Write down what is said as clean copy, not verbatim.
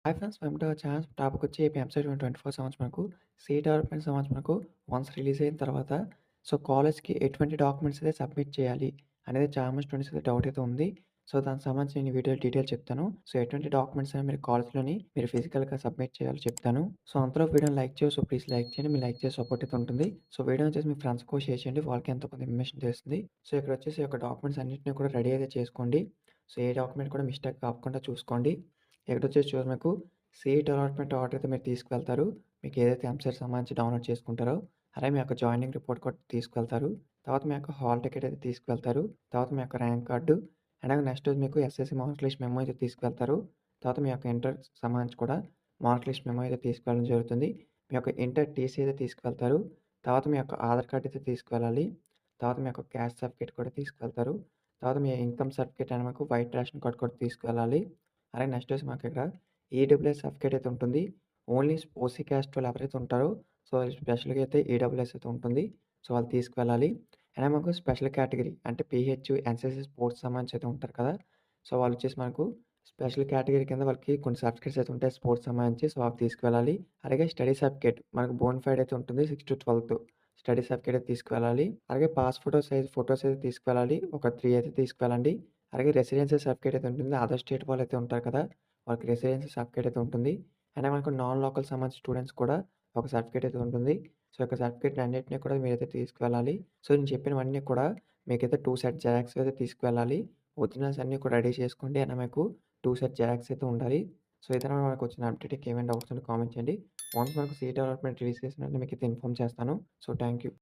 Hi friends! Welcome to our channel. Topic వచ్చి AP EAMCET 2024 సంవత్సరం మనకు సీట్ డెవలప్‌మెంట్ సంవత్సరం మనకు వన్స్ రిలీజ్ అయిన తర్వాత కాలేజ్‌కి ఎటువంటి డాక్యుమెంట్స్ అయితే సబ్మిట్ చేయాలి అనేది చాలా మంది స్టూడెంట్స్‌కి అయితే డౌట్ అయితే ఉంది. దానికి సంబంధించి నేను ఈ వీడియోలో డీటెయిల్ చెప్తాను. ఎటువంటి డాక్యుమెంట్స్ అనేవి మీరు కాలేజ్‌లోని మీరు ఫిజికల్‌గా సబ్మిట్ చేయాలో చెప్తాను. అంతలో వీడియోని లైక్ చేసి ప్లీజ్ లైక్ చేయండి. మీరు లైక్ చేసే సపోర్ట్ అయితే ఉంటుంది. వీడియో వచ్చేసి మీ ఫ్రెండ్స్‌కి కూడా షేర్ చేయండి. వాళ్ళకి ఎంతో కొంత ఇన్ఫర్మేషన్ తెలుస్తుంది. ఇక్కడ వచ్చేసి ఒక డాక్యుమెంట్స్ అన్నిటిని కూడా రెడీ అయితే చేసుకోండి. ఏ డాక్యుమెంట్ కూడా మిస్టేక్ కాకుండా చూసుకోండి. ఇక్కడొచ్చేసి చూడండి మీకు సీట్ అలాట్‌మెంట్ ఆర్డర్ అయితే మీరు తీసుకువెళ్తారు. మీకు ఏదైతే ఎంసెట్ సంబంధించి డౌన్‌లోడ్ చేసుకుంటారో, అలాగే మీ యొక్క జాయినింగ్ రిపోర్ట్ కూడా తీసుకువెళ్తారు. తర్వాత మీ యొక్క హాల్ టికెట్ అయితే తీసుకువెళ్తారు. తర్వాత మీ యొక్క ర్యాంక్ కార్డు, అలాగే నెక్స్ట్ మీకు ఎస్ఎస్‌సీ మార్క్ లిస్ట్ మెమో అయితే తీసుకువెళ్తారు. తర్వాత మీ యొక్క ఇంటర్ సంబంధించి కూడా మార్క్ లిస్ట్ మెమో అయితే తీసుకువెళ్ళడం జరుగుతుంది. మీ యొక్క ఇంటర్ టీసీ అయితే తీసుకువెళ్తారు. తర్వాత మీ యొక్క ఆధార్ కార్డ్ అయితే తీసుకువెళ్ళాలి. తర్వాత మీ యొక్క క్యాస్ట్ సర్టిఫికేట్ కూడా తీసుకువెళ్తారు. తర్వాత మీ ఇన్‌కమ్ సర్టిఫికేట్ అనేది మీకు వైట్ రేషన్ కార్డ్ కూడా తీసుకువెళ్ళాలి. అలాగే నెక్స్ట్ వచ్చి మాకు ఇక్కడ ఈడబ్ల్యూఎస్ సర్టిఫికేట్ అయితే ఉంటుంది. ఓన్లీ ఓసీ క్యాస్ట్ వాళ్ళు ఎవరైతే ఉంటారో స్పెషల్‌గా అయితే ఈడబ్ల్యూఎస్ అయితే ఉంటుంది. వాళ్ళు తీసుకువెళ్ళాలి. అలాగే మాకు స్పెషల్ కేటగిరీ అంటే పీహెచ్, ఎన్‌సీసీ స్పోర్ట్స్ సంబంధించి అయితే ఉంటారు కదా! వాళ్ళొచ్చేసి మనకు స్పెషల్ కేటగిరీ కింద వాళ్ళకి కొన్ని సర్టిఫికేట్స్ అయితే ఉంటాయి స్పోర్ట్స్ సంబంధించి. అవి తీసుకువెళ్ళాలి. అలాగే స్టడీ సర్టిఫికేట్ మనకు బోనాఫైడ్ అయితే ఉంటుంది 6-12 స్టడీ సర్టిఫికేట్ అయితే తీసుకువెళ్ళాలి. అలాగే పాస్ సైజ్ ఫోటోస్ అయితే తీసుకువెళ్ళాలి. ఒక 3 అయితే తీసుకువెళ్ళండి. అలాగే రెసిడెన్షియల్ సర్టిఫికేట్ అయితే ఉంటుంది. అదర్ స్టేట్ వాళ్ళైతే ఉంటారు కదా! వాళ్ళకి రెసిడెన్షియల్ సర్టిఫికేట్ అయితే ఉంటుంది. అండ్ మనకు నాన్ లోకల్ సంబంధించిన స్టూడెంట్స్ కూడా ఒక సర్టిఫికేట్ అయితే ఉంటుంది. ఈ యొక్క సర్టిఫికేట్ అన్నిటిని కూడా మీరైతే తీసుకువెళ్ళాలి. నేను చెప్పినవన్నీ కూడా మీకైతే 2 సెట్ జిరాక్స్ అయితే తీసుకువెళ్ళాలి. ఒరిజినల్స్ అన్నీ కూడా రెడీ చేసుకోండి. అండ్ మీకు 2 సెట్ జిరాక్స్ అయితే ఉండాలి. ఇదనమాట మనకొచ్చిన అప్డేట్. ఇంకేమైనా డౌట్స్ ఉంటే కామెంట్ చేయండి. వన్స్ మనకు సీట్ అలాట్‌మెంట్ రిలీజ్ చేసిన వెంటనే మీకైతే ఇన్ఫార్మ్ చేస్తాను. Thank you.